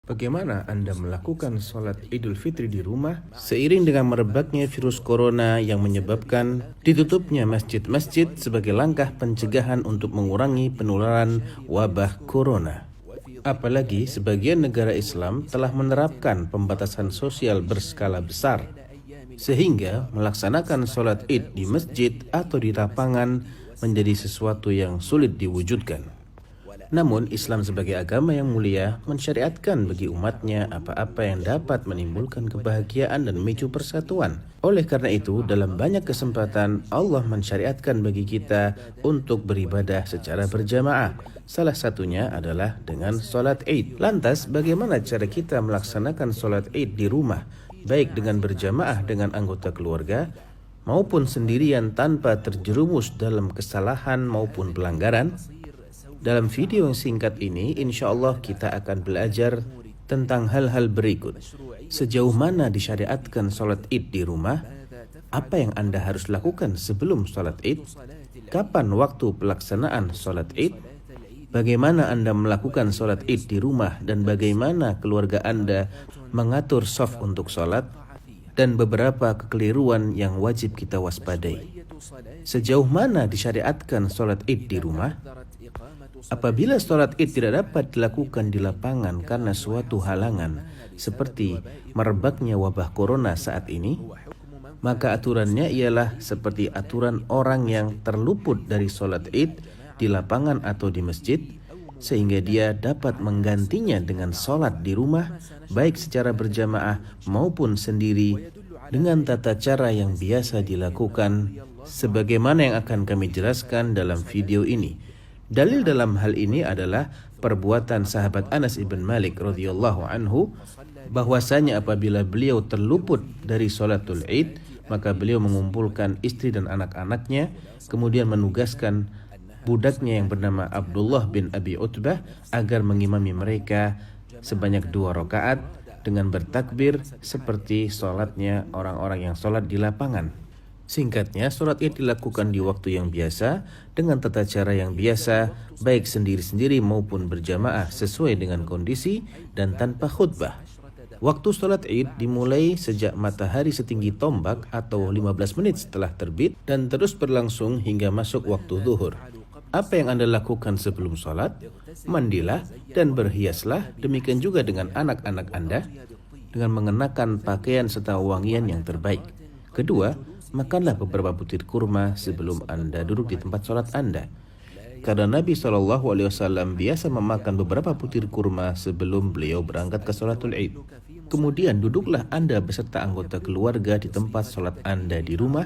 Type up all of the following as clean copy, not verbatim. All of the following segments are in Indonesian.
Bagaimana Anda melakukan sholat Idul Fitri di rumah seiring dengan merebaknya virus corona yang menyebabkan ditutupnya masjid-masjid sebagai langkah pencegahan untuk mengurangi penularan wabah corona? Apalagi sebagian negara Islam telah menerapkan pembatasan sosial berskala besar, sehingga melaksanakan sholat Id di masjid atau di lapangan menjadi sesuatu yang sulit diwujudkan. Namun, Islam sebagai agama yang mulia mensyariatkan bagi umatnya apa-apa yang dapat menimbulkan kebahagiaan dan memicu persatuan. Oleh karena itu, dalam banyak kesempatan Allah mensyariatkan bagi kita untuk beribadah secara berjamaah. Salah satunya adalah dengan sholat Id. Lantas, bagaimana cara kita melaksanakan sholat Id di rumah, baik dengan berjamaah dengan anggota keluarga, maupun sendirian tanpa terjerumus dalam kesalahan maupun pelanggaran? Dalam video yang singkat ini, insya Allah kita akan belajar tentang hal-hal berikut. Sejauh mana disyariatkan sholat Id di rumah? Apa yang Anda harus lakukan sebelum sholat Id? Kapan waktu pelaksanaan sholat Id? Bagaimana Anda melakukan sholat Id di rumah dan bagaimana keluarga Anda mengatur shaf untuk sholat? Dan beberapa kekeliruan yang wajib kita waspadai. Sejauh mana disyariatkan sholat Id di rumah? Apabila sholat Id tidak dapat dilakukan di lapangan karena suatu halangan seperti merebaknya wabah corona saat ini, maka aturannya ialah seperti aturan orang yang terluput dari sholat Id di lapangan atau di masjid, sehingga dia dapat menggantinya dengan sholat di rumah, baik secara berjamaah maupun sendiri, dengan tata cara yang biasa dilakukan, sebagaimana yang akan kami jelaskan dalam video ini. Dalil dalam hal ini adalah perbuatan sahabat Anas ibn Malik radhiyallahu anhu, bahwasanya apabila beliau terluput dari sholatul Id, maka beliau mengumpulkan istri dan anak-anaknya, kemudian menugaskan budaknya yang bernama Abdullah bin Abi Utbah agar mengimami mereka sebanyak 2 rakaat dengan bertakbir seperti sholatnya orang-orang yang sholat di lapangan. Singkatnya, sholat Id dilakukan di waktu yang biasa, dengan tata cara yang biasa, baik sendiri-sendiri maupun berjamaah sesuai dengan kondisi dan tanpa khutbah. Waktu sholat Id dimulai sejak matahari setinggi tombak atau 15 menit setelah terbit dan terus berlangsung hingga masuk waktu zuhur. Apa yang Anda lakukan sebelum sholat? Mandilah dan berhiaslah, demikian juga dengan anak-anak Anda, dengan mengenakan pakaian serta wangian yang terbaik. Kedua, makanlah beberapa butir kurma sebelum Anda duduk di tempat sholat Anda. Karena Nabi SAW biasa memakan beberapa butir kurma sebelum beliau berangkat ke sholatul Id. Kemudian duduklah Anda beserta anggota keluarga di tempat sholat Anda di rumah.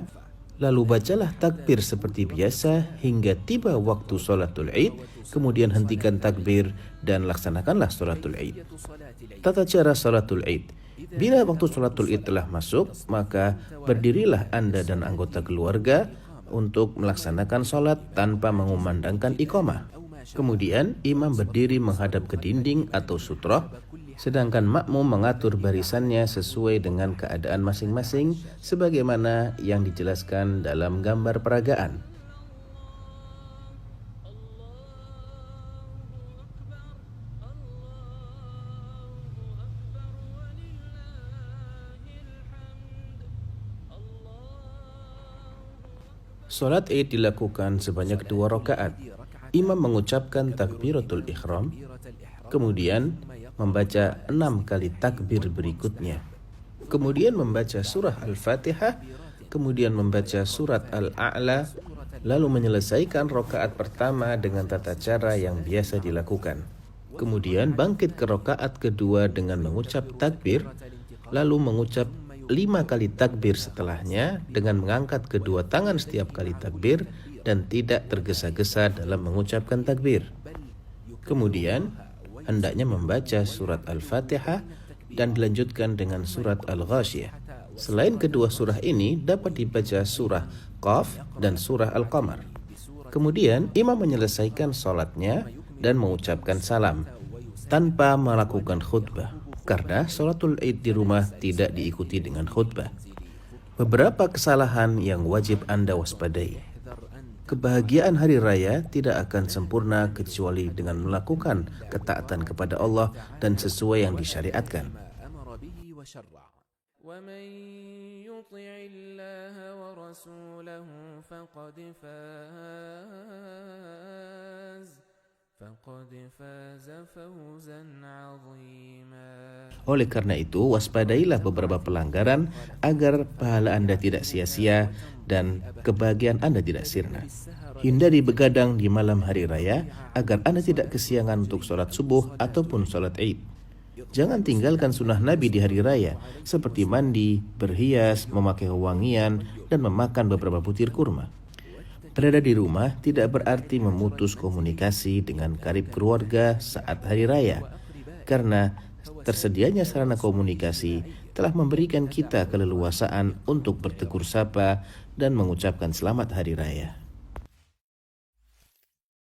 Lalu bacalah takbir seperti biasa hingga tiba waktu sholatul Id. Kemudian hentikan takbir dan laksanakanlah sholatul Id. Tata cara sholatul Id. Bila waktu sholatul Id telah masuk, maka berdirilah Anda dan anggota keluarga untuk melaksanakan sholat tanpa mengumandangkan iqamah. Kemudian imam berdiri menghadap ke dinding atau sutroh, sedangkan makmum mengatur barisannya sesuai dengan keadaan masing-masing sebagaimana yang dijelaskan dalam gambar peragaan. Sholat Id dilakukan sebanyak 2 rakaat. Imam mengucapkan takbiratul ihram, kemudian membaca 6 kali takbir berikutnya. Kemudian membaca surah Al-Fatihah, kemudian membaca surat Al-A'la, lalu menyelesaikan rakaat pertama dengan tata cara yang biasa dilakukan. Kemudian bangkit ke rakaat kedua dengan mengucap takbir, lalu mengucap 5 kali takbir setelahnya dengan mengangkat kedua tangan setiap kali takbir dan tidak tergesa-gesa dalam mengucapkan takbir. Kemudian hendaknya membaca surat Al-Fatihah dan dilanjutkan dengan surat Al-Ghashiyah. Selain kedua surah ini dapat dibaca surah Qaf dan surah Al-Qamar. Kemudian imam menyelesaikan sholatnya dan mengucapkan salam tanpa melakukan khutbah, karena sholatul Id di rumah tidak diikuti dengan khutbah. Beberapa kesalahan yang wajib Anda waspadai. Kebahagiaan hari raya tidak akan sempurna kecuali dengan melakukan ketaatan kepada Allah dan sesuai yang disyariatkan. ومن يطع الله ورسوله فقد فاز فوزا عظيما. Oleh karena itu, waspadailah beberapa pelanggaran agar pahala Anda tidak sia-sia dan kebahagiaan Anda tidak sirna. Hindari begadang di malam hari raya agar Anda tidak kesiangan untuk sholat subuh ataupun sholat Id. Jangan tinggalkan sunnah Nabi di hari raya, seperti mandi, berhias, memakai wangian, dan memakan beberapa butir kurma. Berada di rumah tidak berarti memutus komunikasi dengan karib keluarga saat hari raya, karena tersedianya sarana komunikasi telah memberikan kita keleluasaan untuk bertegur sapa dan mengucapkan selamat hari raya.